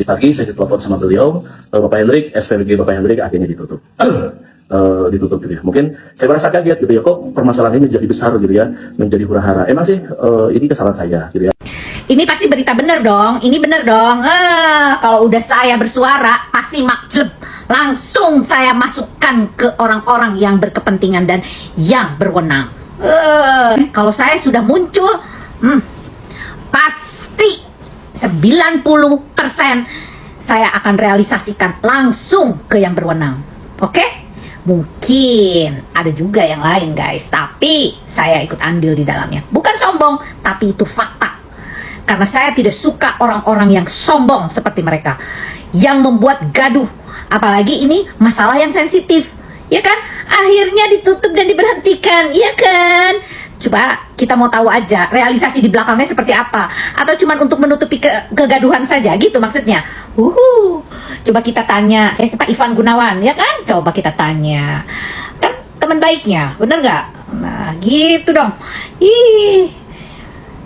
Pagi saya ditelepon sama beliau, Bapak Hendrik, SPBG Bapak Hendrik akhirnya ditutup. Ditutup gitu ya. Mungkin saya merasa kaget gitu ya, kok permasalahan ini menjadi besar gitu ya, menjadi hura-hara. Emang sih ini kesalahan saya gitu ya. Ini pasti berita bener dong, ini bener dong. Kalau udah saya bersuara pasti makjleb. Langsung saya masukkan ke orang-orang yang berkepentingan dan yang berwenang. Kalau saya sudah muncul, pasti 90% saya akan realisasikan langsung ke yang berwenang. Oke? Mungkin ada juga yang lain guys, tapi saya ikut andil di dalamnya. Bukan sombong, tapi itu fakta. Karena saya tidak suka orang-orang yang sombong seperti mereka, yang membuat gaduh. Apalagi ini masalah yang sensitif, ya kan? Akhirnya ditutup dan diberhentikan, ya kan? Coba kita mau tahu aja realisasi di belakangnya seperti apa. Atau cuma untuk menutupi kegaduhan saja gitu maksudnya. Coba kita tanya, saya Pak Ivan Gunawan, ya kan? Coba kita tanya. Kan teman baiknya, bener nggak? Nah gitu dong.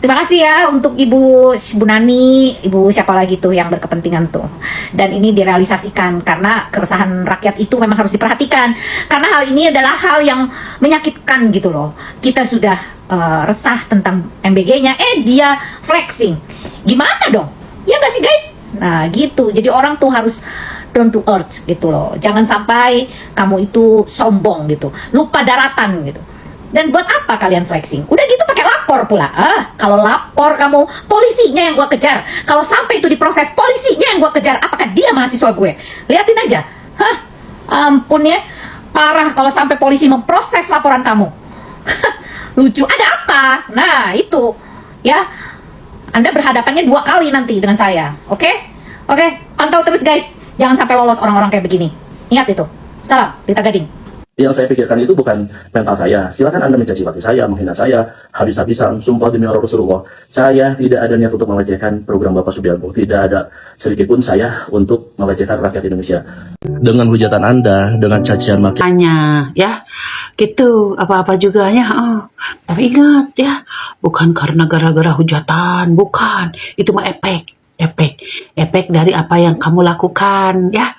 Terima kasih ya untuk Ibu Bu Nani, Ibu siapa lagi tuh yang berkepentingan tuh. Dan ini direalisasikan karena keresahan rakyat itu memang harus diperhatikan. Karena hal ini adalah hal yang menyakitkan gitu loh. Kita sudah resah tentang MBG-nya, dia flexing. Gimana dong? Ya nggak sih guys? Nah gitu, jadi orang tuh harus down to earth gitu loh. Jangan sampai kamu itu sombong gitu, lupa daratan gitu. Dan buat apa kalian flexing? Udah gitu pakai lapor pula. Kalau lapor kamu, polisinya yang gua kejar. Kalau sampai itu diproses, polisinya yang gua kejar. Apakah dia mahasiswa gue? Liatin aja. Ampun ya. Parah kalau sampai polisi memproses laporan kamu. Lucu. Ada apa? Nah, itu. Ya. Anda berhadapannya 2 kali nanti dengan saya. Oke? Pantau terus guys. Jangan sampai lolos orang-orang kayak begini. Ingat itu. Salam, Rita Gading. Yang saya pikirkan itu bukan mental saya. Silakan Anda mencaci maki saya, menghina saya, habis-habisan. Sumpah demi Allah Rasulullah, saya tidak ada niat untuk melecehkan program Bapak Subianto. Tidak ada sedikit pun saya untuk melecehkan rakyat Indonesia. Dengan hujatan Anda, dengan cacian maki. Hanya ya, gitu apa-apa juga ya. Tapi ingat ya, bukan karena gara-gara hujatan, bukan. Itu mah efek dari apa yang kamu lakukan ya.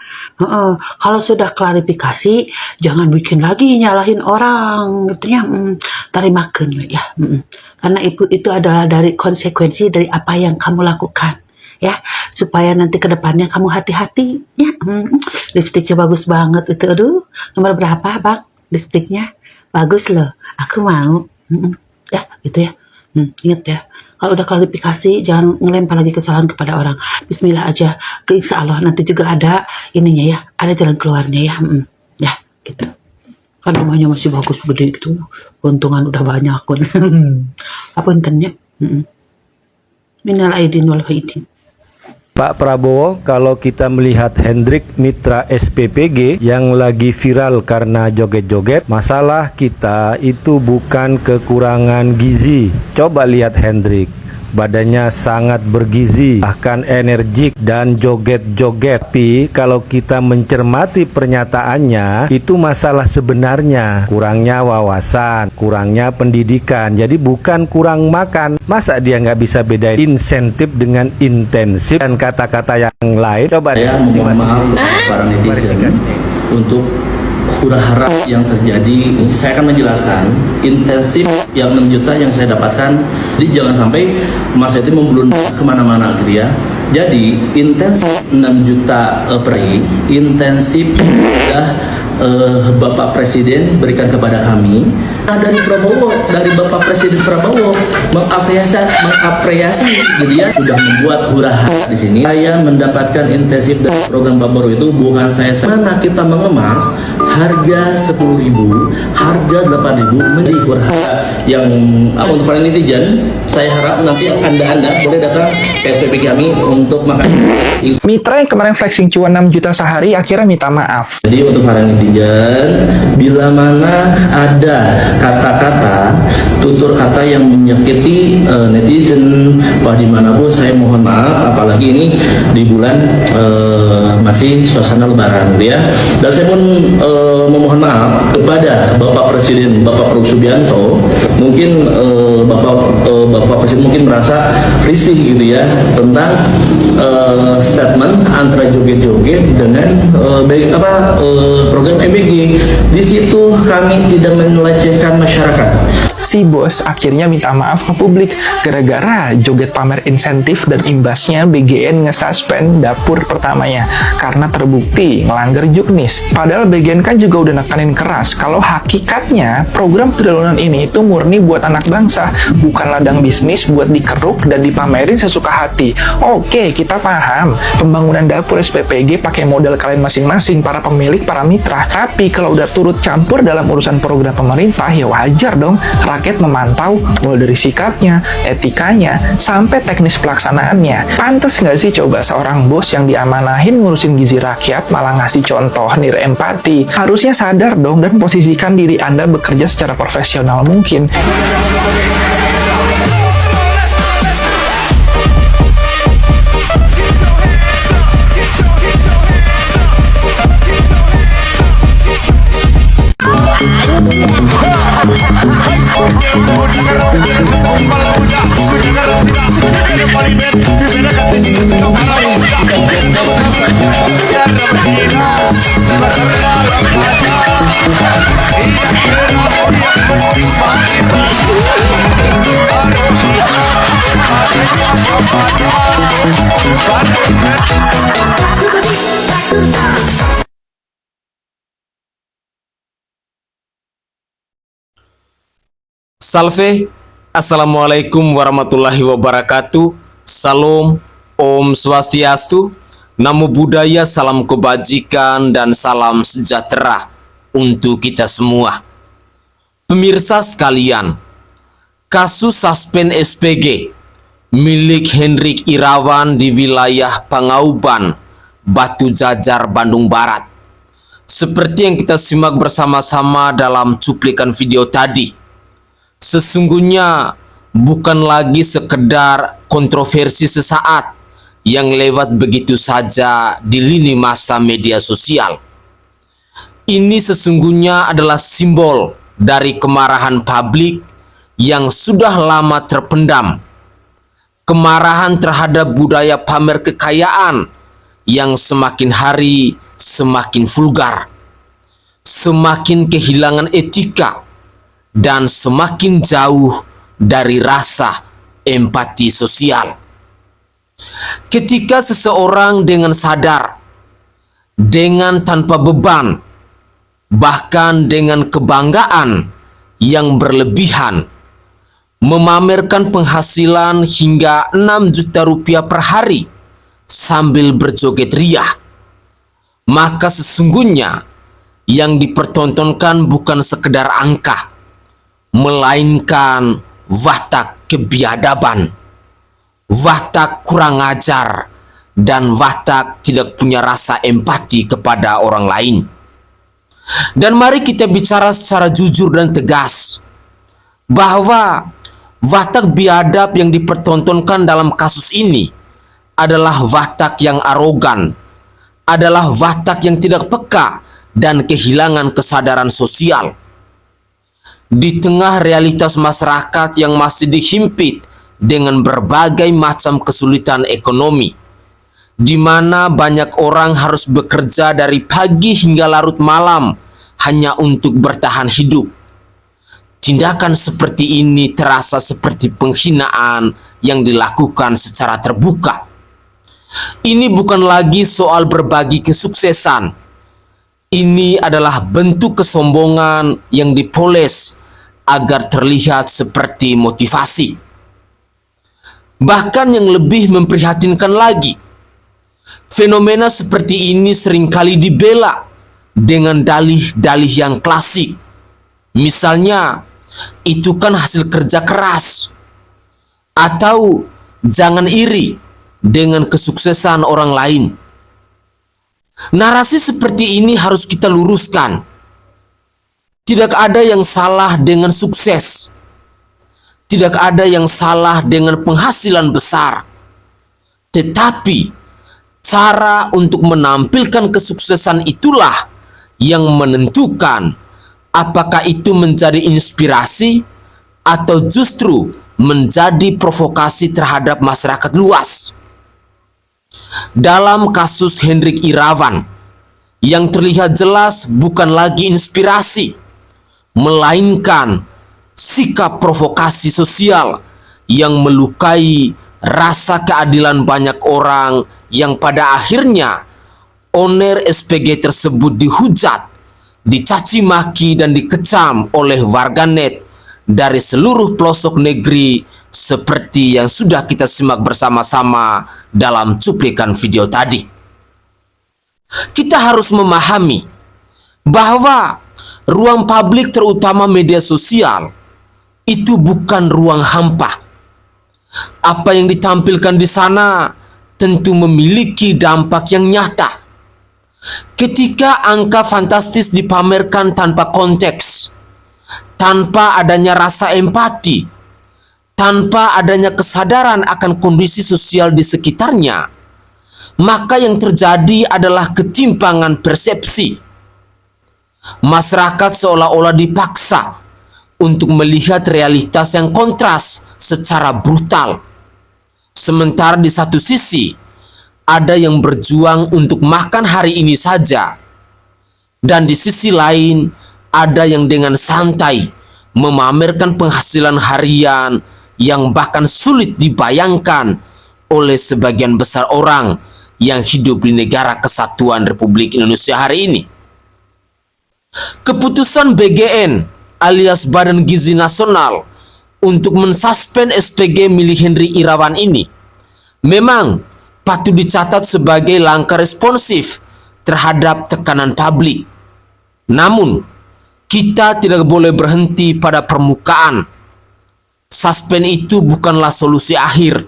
Kalau sudah klarifikasi, jangan bikin lagi nyalahin orang gitu ya. Tarimakeun ya. Karena itu adalah dari konsekuensi dari apa yang kamu lakukan ya, supaya nanti kedepannya kamu hati-hati ya. Lipstiknya bagus banget itu. Aduh, nomor berapa bang lipstiknya? Bagus loh, aku mau. Ya gitu ya. Ingat ya, kalau udah klarifikasi jangan ngelempar lagi kesalahan kepada orang. Bismillah aja, insya Allah nanti juga ada ininya ya, ada jalan keluarnya ya. Ya gitu. Kan rumahnya masih bagus gede gitu, keuntungan udah banyak pun. Apa intinya? Minal aidin wal faidin. Pak Prabowo, kalau kita melihat Hendrik Mitra SPPG yang lagi viral karena joget-joget, masalah kita itu bukan kekurangan gizi. Coba lihat Hendrik, badannya sangat bergizi, bahkan energik dan joget-joget. Tapi kalau kita mencermati pernyataannya, itu masalah sebenarnya kurangnya wawasan, kurangnya pendidikan. Jadi bukan kurang makan. Masa dia nggak bisa bedain insentif dengan intensif dan kata-kata yang lain? Coba Saya mohon maaf para netizen untuk hura-hara yang terjadi. Saya akan menjelaskan intensif yang 6 juta yang saya dapatkan. Jadi jangan sampai Mas itu membelundar kemana-mana gitu ya. Jadi intensif 6 juta per hari, intensif sudah Bapak Presiden berikan kepada kami. Dari Prabowo, dari Bapak Presiden Prabowo mengapresiasi dia sudah membuat hura-hara di sini. Saya mendapatkan intensif dari program Bapak itu bukan saya. Mana kita mengemas harga 10.000, harga 8.000 menjadi hura-hara yang untuk para netizen. Saya harap nanti Anda boleh datang ke SPP kami untuk makan. Mitra yang kemarin flexing cuan 6 juta sehari akhirnya minta maaf. Jadi untuk para netizen, bila mana ada kata-kata, tutur kata yang menyakiti netizen, dimanapun saya mohon maaf. Apalagi ini di bulan masih suasana lebaran gitu ya. Dan saya pun memohon maaf kepada Bapak Presiden Bapak Prabowo Subianto, mungkin Bapak Presiden mungkin merasa risih gitu ya tentang statement antara joget-joget dengan program EBG. Di situ kami tidak melecehkan masyarakat. Si bos akhirnya minta maaf ke publik gara-gara joget pamer insentif dan imbasnya BGN ngesuspend dapur pertamanya karena terbukti ngelanggar juknis. Padahal BGN kan juga udah nekanin keras kalau hakikatnya program triliunan ini itu murni buat anak bangsa, bukan ladang bisnis buat dikeruk dan dipamerin sesuka hati. Oke, kita paham pembangunan dapur SPPG pakai modal kalian masing-masing para pemilik, para mitra. Tapi kalau udah turut campur dalam urusan program pemerintah, ya wajar dong rakyat memantau mulai dari sikapnya, etikanya, sampai teknis pelaksanaannya. Pantes nggak sih coba seorang bos yang diamanahin ngurusin gizi rakyat malah ngasih contoh nir empati? Harusnya sadar dong dan posisikan diri Anda bekerja secara profesional mungkin. Salve, Assalamualaikum warahmatullahi wabarakatuh. Salam, Om Swastiastu, Namo Buddhaya, salam kebajikan dan salam sejahtera untuk kita semua. Pemirsa sekalian, kasus suspend SPG milik Hendrik Irawan di wilayah Pangauban, Batu Jajar, Bandung Barat. Seperti yang kita simak bersama-sama dalam cuplikan video tadi, sesungguhnya bukan lagi sekedar kontroversi sesaat yang lewat begitu saja di lini masa media sosial. Ini sesungguhnya adalah simbol dari kemarahan publik yang sudah lama terpendam. Kemarahan terhadap budaya pamer kekayaan yang semakin hari semakin vulgar, semakin kehilangan etika, dan semakin jauh dari rasa empati sosial. Ketika seseorang dengan sadar, dengan tanpa beban, bahkan dengan kebanggaan yang berlebihan, memamerkan penghasilan hingga 6 juta rupiah per hari sambil berjoget riah, maka sesungguhnya yang dipertontonkan bukan sekedar angka, melainkan watak kebiadaban, watak kurang ajar, dan watak tidak punya rasa empati kepada orang lain. Dan mari kita bicara secara jujur dan tegas bahwa watak biadab yang dipertontonkan dalam kasus ini adalah watak yang arogan, adalah watak yang tidak peka dan kehilangan kesadaran sosial. Di tengah realitas masyarakat yang masih dihimpit dengan berbagai macam kesulitan ekonomi, di mana banyak orang harus bekerja dari pagi hingga larut malam hanya untuk bertahan hidup. Tindakan seperti ini terasa seperti penghinaan yang dilakukan secara terbuka. Ini bukan lagi soal berbagi kesuksesan. Ini adalah bentuk kesombongan yang dipoles agar terlihat seperti motivasi. Bahkan yang lebih memprihatinkan lagi, fenomena seperti ini seringkali dibela dengan dalih-dalih yang klasik. Misalnya, itu kan hasil kerja keras. Atau, jangan iri dengan kesuksesan orang lain. Narasi seperti ini harus kita luruskan. Tidak ada yang salah dengan sukses. Tidak ada yang salah dengan penghasilan besar. Tetapi, Cara untuk menampilkan kesuksesan itulah yang menentukan apakah itu menjadi inspirasi atau justru menjadi provokasi terhadap masyarakat luas. Dalam kasus Hendrik Irawan, yang terlihat jelas bukan lagi inspirasi, melainkan sikap provokasi sosial yang melukai rasa keadilan banyak orang, yang pada akhirnya owner SPG tersebut dihujat, dicaci maki dan dikecam oleh warganet dari seluruh pelosok negeri, seperti yang sudah kita simak bersama-sama dalam cuplikan video tadi. Kita harus memahami bahwa ruang publik, terutama media sosial, itu bukan ruang hampa. Apa yang ditampilkan di sana tentu memiliki dampak yang nyata. Ketika angka fantastis dipamerkan tanpa konteks, tanpa adanya rasa empati, tanpa adanya kesadaran akan kondisi sosial di sekitarnya, maka yang terjadi adalah ketimpangan persepsi. Masyarakat seolah-olah dipaksa untuk melihat realitas yang kontras secara brutal. Sementara di satu sisi, ada yang berjuang untuk makan hari ini saja, dan di sisi lain, ada yang dengan santai memamerkan penghasilan harian yang bahkan sulit dibayangkan oleh sebagian besar orang yang hidup di negara kesatuan Republik Indonesia hari ini. Keputusan BGN alias Badan Gizi Nasional untuk mensuspend SPG milik Hendrik Irawan ini memang patut dicatat sebagai langkah responsif terhadap tekanan publik. Namun, kita tidak boleh berhenti pada permukaan. Suspend itu bukanlah solusi akhir.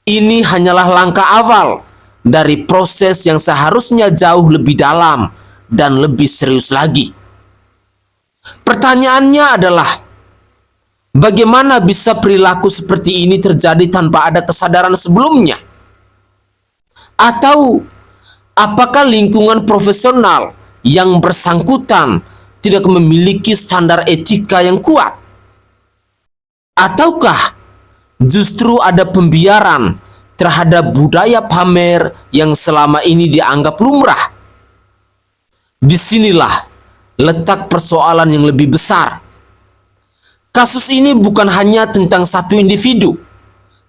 Ini hanyalah langkah awal dari proses yang seharusnya jauh lebih dalam dan lebih serius lagi. Pertanyaannya adalah, bagaimana bisa perilaku seperti ini terjadi tanpa ada kesadaran sebelumnya? Atau apakah lingkungan profesional yang bersangkutan tidak memiliki standar etika yang kuat? Ataukah justru ada pembiaran terhadap budaya pamer yang selama ini dianggap lumrah? Disinilah letak persoalan yang lebih besar. Kasus ini bukan hanya tentang satu individu,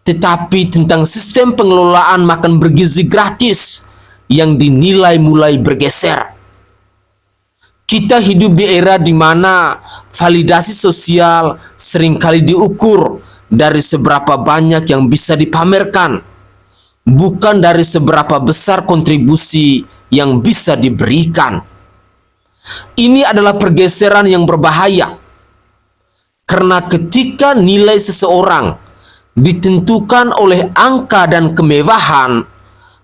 tetapi tentang sistem pengelolaan makan bergizi gratis yang dinilai mulai bergeser. Kita hidup di era di mana validasi sosial seringkali diukur dari seberapa banyak yang bisa dipamerkan, bukan dari seberapa besar kontribusi yang bisa diberikan. Ini adalah pergeseran yang berbahaya, karena ketika nilai seseorang ditentukan oleh angka dan kemewahan,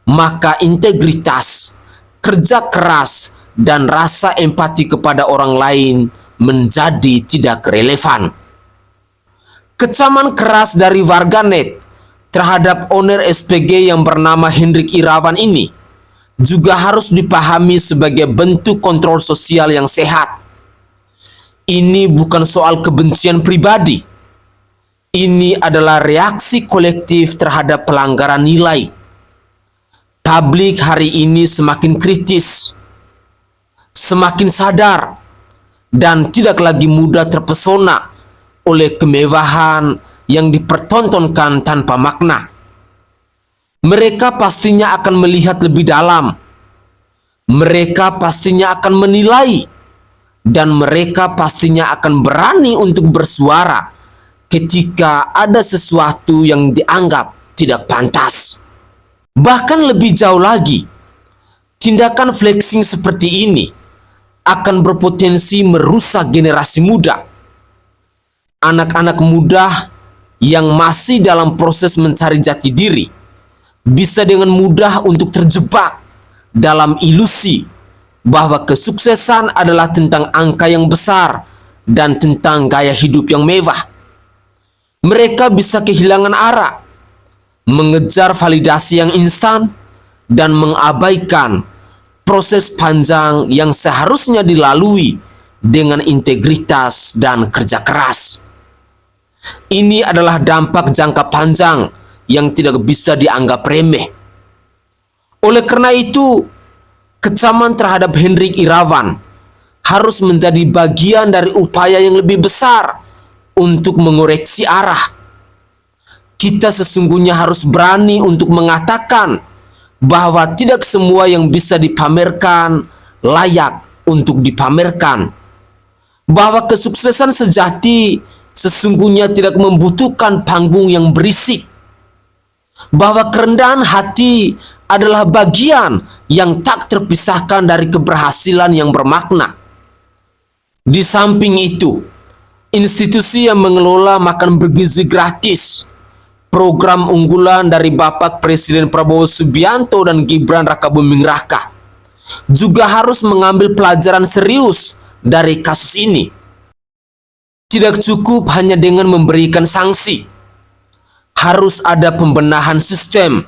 maka integritas, kerja keras, dan rasa empati kepada orang lain menjadi tidak relevan. Kecaman keras dari warganet terhadap owner SPG yang bernama Hendrik Irawan ini juga harus dipahami sebagai bentuk kontrol sosial yang sehat. Ini bukan soal kebencian pribadi. Ini adalah reaksi kolektif terhadap pelanggaran nilai. Publik hari ini semakin kritis, semakin sadar, dan tidak lagi mudah terpesona oleh kemewahan yang dipertontonkan tanpa makna. Mereka pastinya akan melihat lebih dalam. Mereka pastinya akan menilai, dan mereka pastinya akan berani untuk bersuara ketika ada sesuatu yang dianggap tidak pantas. Bahkan lebih jauh lagi, tindakan flexing seperti ini akan berpotensi merusak generasi muda. Anak-anak muda yang masih dalam proses mencari jati diri bisa dengan mudah untuk terjebak dalam ilusi bahwa kesuksesan adalah tentang angka yang besar dan tentang gaya hidup yang mewah. Mereka bisa kehilangan arah, mengejar validasi yang instan, dan mengabaikan proses panjang yang seharusnya dilalui dengan integritas dan kerja keras. Ini adalah dampak jangka panjang yang tidak bisa dianggap remeh. Oleh karena itu, kecaman terhadap Hendrik Irawan harus menjadi bagian dari upaya yang lebih besar untuk mengoreksi arah. Kita sesungguhnya harus berani untuk mengatakan bahwa tidak semua yang bisa dipamerkan layak untuk dipamerkan. Bahwa kesuksesan sejati sesungguhnya tidak membutuhkan panggung yang berisik. Bahwa kerendahan hati adalah bagian yang tak terpisahkan dari keberhasilan yang bermakna. Di samping itu, institusi yang mengelola makan bergizi gratis, program unggulan dari Bapak Presiden Prabowo Subianto dan Gibran Rakabuming Raka, juga harus mengambil pelajaran serius dari kasus ini. Tidak cukup hanya dengan memberikan sanksi. Harus ada pembenahan sistem,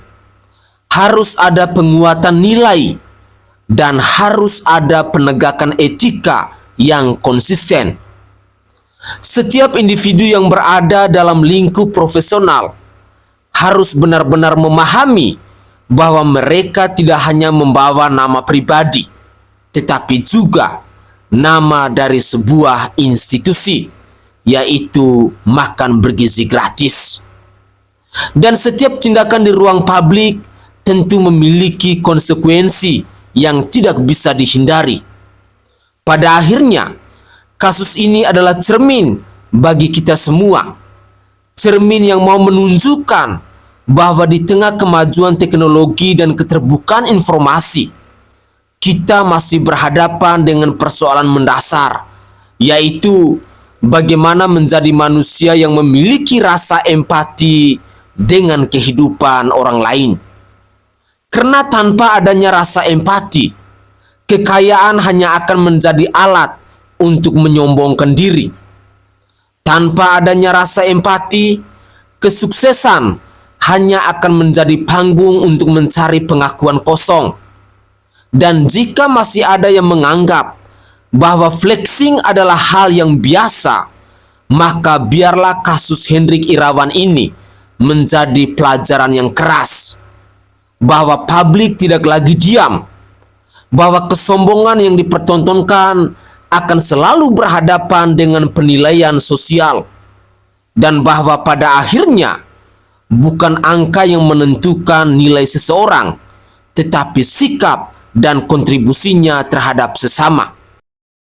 harus ada penguatan nilai, dan harus ada penegakan etika yang konsisten. Setiap individu yang berada dalam lingkup profesional harus benar-benar memahami bahwa mereka tidak hanya membawa nama pribadi, tetapi juga nama dari sebuah institusi, yaitu makan bergizi gratis. Dan setiap tindakan di ruang publik tentu memiliki konsekuensi yang tidak bisa dihindari. Pada akhirnya, kasus ini adalah cermin bagi kita semua. Cermin yang mau menunjukkan bahwa di tengah kemajuan teknologi dan keterbukaan informasi, kita masih berhadapan dengan persoalan mendasar, yaitu bagaimana menjadi manusia yang memiliki rasa empati dengan kehidupan orang lain. Karena tanpa adanya rasa empati, kekayaan hanya akan menjadi alat untuk menyombongkan diri. Tanpa adanya rasa empati, kesuksesan hanya akan menjadi panggung untuk mencari pengakuan kosong. Dan jika masih ada yang menganggap bahwa flexing adalah hal yang biasa, maka biarlah kasus Hendrik Irawan ini menjadi pelajaran yang keras. Bahwa publik tidak lagi diam, bahwa kesombongan yang dipertontonkan akan selalu berhadapan dengan penilaian sosial, dan bahwa pada akhirnya bukan angka yang menentukan nilai seseorang, tetapi sikap dan kontribusinya terhadap sesama.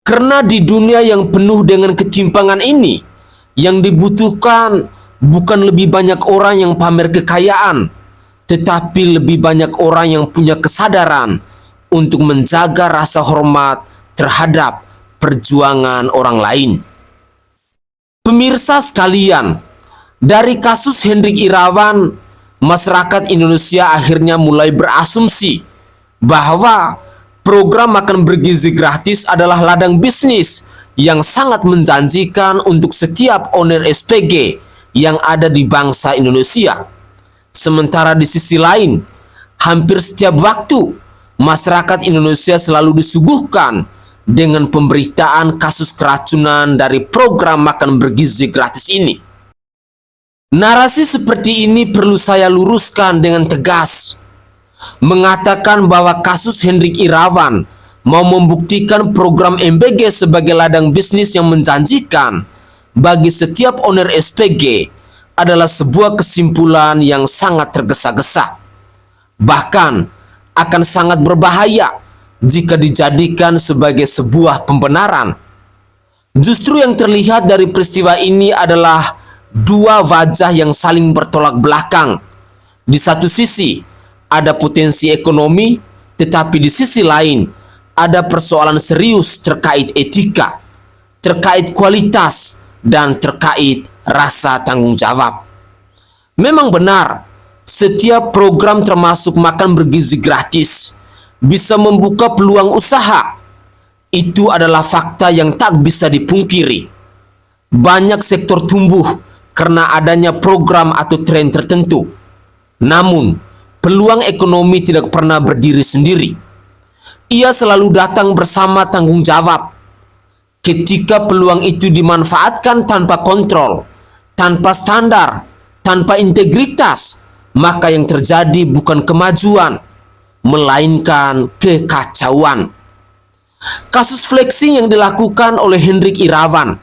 Karena di dunia yang penuh dengan ketimpangan ini, yang dibutuhkan bukan lebih banyak orang yang pamer kekayaan, tetapi lebih banyak orang yang punya kesadaran untuk menjaga rasa hormat terhadap perjuangan orang lain. Pemirsa sekalian, dari kasus Hendrik Irawan, masyarakat Indonesia akhirnya mulai berasumsi bahwa program makan bergizi gratis adalah ladang bisnis yang sangat menjanjikan untuk setiap owner SPG yang ada di bangsa Indonesia. Sementara di sisi lain, hampir setiap waktu masyarakat Indonesia selalu disuguhkan dengan pemberitaan kasus keracunan dari program makan bergizi gratis ini. Narasi seperti ini perlu saya luruskan dengan tegas. Mengatakan bahwa kasus Hendrik Irawan mau membuktikan program MBG sebagai ladang bisnis yang menjanjikan bagi setiap owner SPG adalah sebuah kesimpulan yang sangat tergesa-gesa. Bahkan akan sangat berbahaya jika dijadikan sebagai sebuah pembenaran. Justru yang terlihat dari peristiwa ini adalah dua wajah yang saling bertolak belakang. Di satu sisi ada potensi ekonomi, tetapi di sisi lain ada persoalan serius terkait etika, terkait kualitas, dan terkait rasa tanggung jawab. Memang benar, setiap program termasuk makan bergizi gratis bisa membuka peluang usaha. Itu adalah fakta yang tak bisa dipungkiri. Banyak sektor tumbuh karena adanya program atau tren tertentu. Namun, peluang ekonomi tidak pernah berdiri sendiri. Ia selalu datang bersama tanggung jawab. Ketika peluang itu dimanfaatkan tanpa kontrol, tanpa standar, tanpa integritas, maka yang terjadi bukan kemajuan, melainkan kekacauan. Kasus flexing yang dilakukan oleh Hendrik Irawan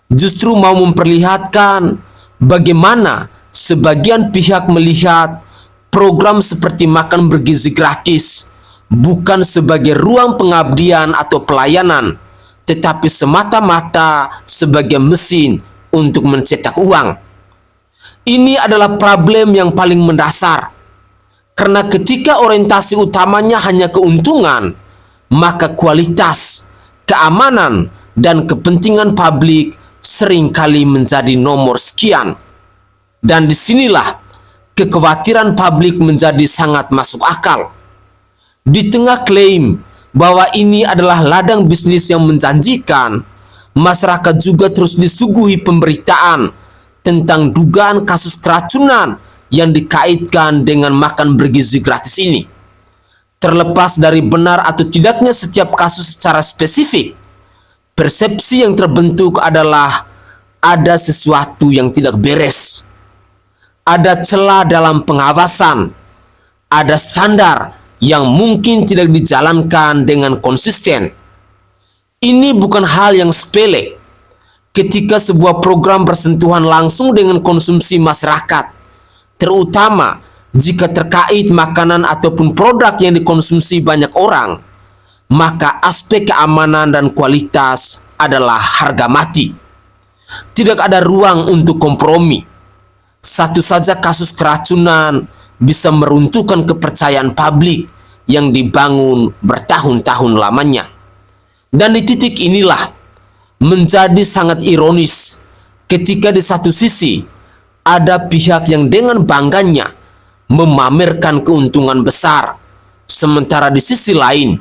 justru mau memperlihatkan bagaimana sebagian pihak melihat program seperti makan bergizi gratis bukan sebagai ruang pengabdian atau pelayanan, tetapi semata-mata sebagai mesin untuk mencetak uang. Ini adalah problem yang paling mendasar, karena ketika orientasi utamanya hanya keuntungan, maka kualitas, keamanan, dan kepentingan publik seringkali menjadi nomor sekian. Dan disinilah kekhawatiran publik menjadi sangat masuk akal. Di tengah klaim bahwa ini adalah ladang bisnis yang menjanjikan, masyarakat juga terus disuguhi pemberitaan tentang dugaan kasus keracunan yang dikaitkan dengan makan bergizi gratis ini. Terlepas dari benar atau tidaknya setiap kasus secara spesifik, persepsi yang terbentuk adalah ada sesuatu yang tidak beres. Ada celah dalam pengawasan, ada standar yang mungkin tidak dijalankan dengan konsisten. Ini bukan hal yang sepele ketika sebuah program bersentuhan langsung dengan konsumsi masyarakat, terutama jika terkait makanan ataupun produk yang dikonsumsi banyak orang, maka aspek keamanan dan kualitas adalah harga mati. Tidak ada ruang untuk kompromi. Satu saja kasus keracunan bisa meruntuhkan kepercayaan publik yang dibangun bertahun-tahun lamanya. Dan di titik inilah menjadi sangat ironis ketika di satu sisi ada pihak yang dengan bangganya memamerkan keuntungan besar, sementara di sisi lain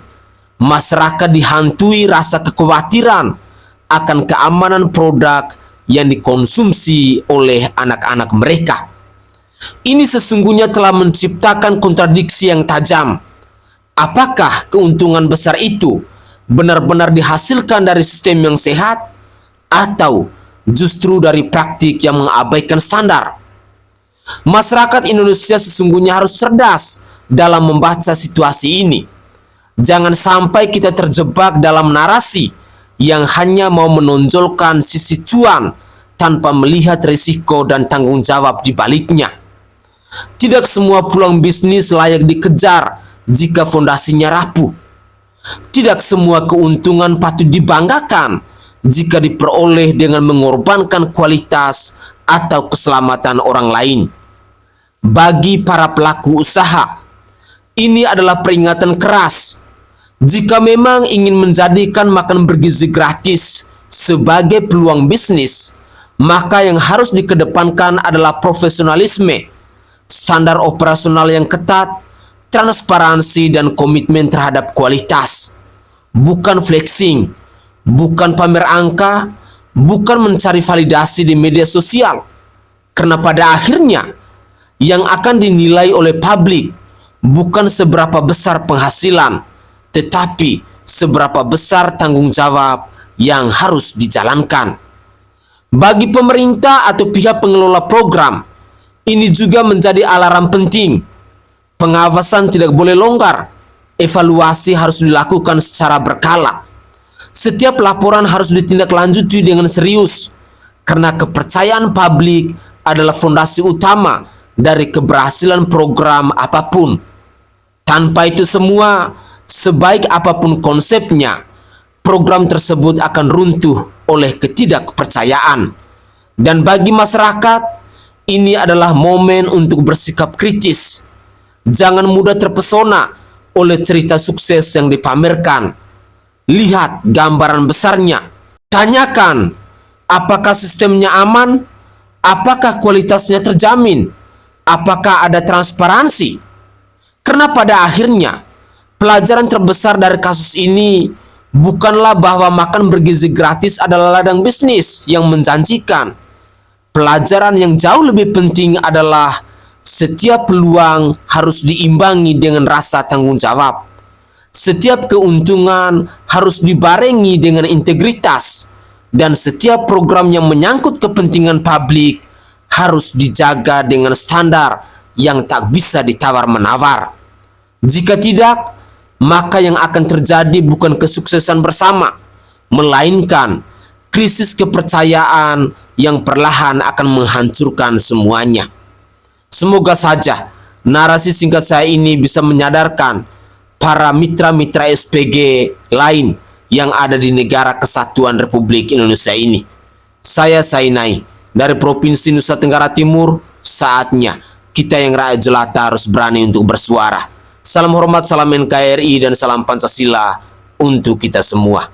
masyarakat dihantui rasa kekhawatiran akan keamanan produk yang dikonsumsi oleh anak-anak mereka. Ini sesungguhnya telah menciptakan kontradiksi yang tajam. Apakah keuntungan besar itu benar-benar dihasilkan dari sistem yang sehat, atau justru dari praktik yang mengabaikan standar? Masyarakat Indonesia sesungguhnya harus cerdas dalam membaca situasi ini. Jangan sampai kita terjebak dalam narasi yang hanya mau menonjolkan sisi cuan tanpa melihat risiko dan tanggung jawab di baliknya. Tidak semua peluang bisnis layak dikejar jika fondasinya rapuh. Tidak semua keuntungan patut dibanggakan jika diperoleh dengan mengorbankan kualitas atau keselamatan orang lain. Bagi para pelaku usaha, ini adalah peringatan keras. Jika memang ingin menjadikan makan bergizi gratis sebagai peluang bisnis, maka yang harus dikedepankan adalah profesionalisme, standar operasional yang ketat, transparansi, dan komitmen terhadap kualitas. Bukan flexing, bukan pamer angka, bukan mencari validasi di media sosial. Karena pada akhirnya, yang akan dinilai oleh publik bukan seberapa besar penghasilan, tetapi seberapa besar tanggung jawab yang harus dijalankan. Bagi pemerintah atau pihak pengelola program, ini juga menjadi alarm penting. Pengawasan tidak boleh longgar, evaluasi harus dilakukan secara berkala. Setiap laporan harus ditindaklanjuti dengan serius, karena kepercayaan publik adalah fondasi utama dari keberhasilan program apapun. Tanpa itu semua, sebaik apapun konsepnya, program tersebut akan runtuh oleh ketidakpercayaan. Dan bagi masyarakat, ini adalah momen untuk bersikap kritis. Jangan mudah terpesona oleh cerita sukses yang dipamerkan. Lihat gambaran besarnya. Tanyakan, apakah sistemnya aman? Apakah kualitasnya terjamin? Apakah ada transparansi? Karena pada akhirnya, pelajaran terbesar dari kasus ini bukanlah bahwa makan bergizi gratis adalah ladang bisnis yang menjanjikan. Pelajaran yang jauh lebih penting adalah Setiap peluang harus diimbangi dengan rasa tanggung jawab. Setiap keuntungan harus dibarengi dengan integritas. Dan setiap program yang menyangkut kepentingan publik harus dijaga dengan standar yang tak bisa ditawar-menawar. Jika tidak, maka yang akan terjadi bukan kesuksesan bersama, melainkan krisis kepercayaan yang perlahan akan menghancurkan semuanya. Semoga saja narasi singkat saya ini bisa menyadarkan para mitra-mitra SPG lain yang ada di negara kesatuan Republik Indonesia ini. Saya Sainai dari Provinsi Nusa Tenggara Timur. Saatnya kita yang rakyat jelata harus berani untuk bersuara. Salam hormat, salam NKRI, dan salam Pancasila untuk kita semua.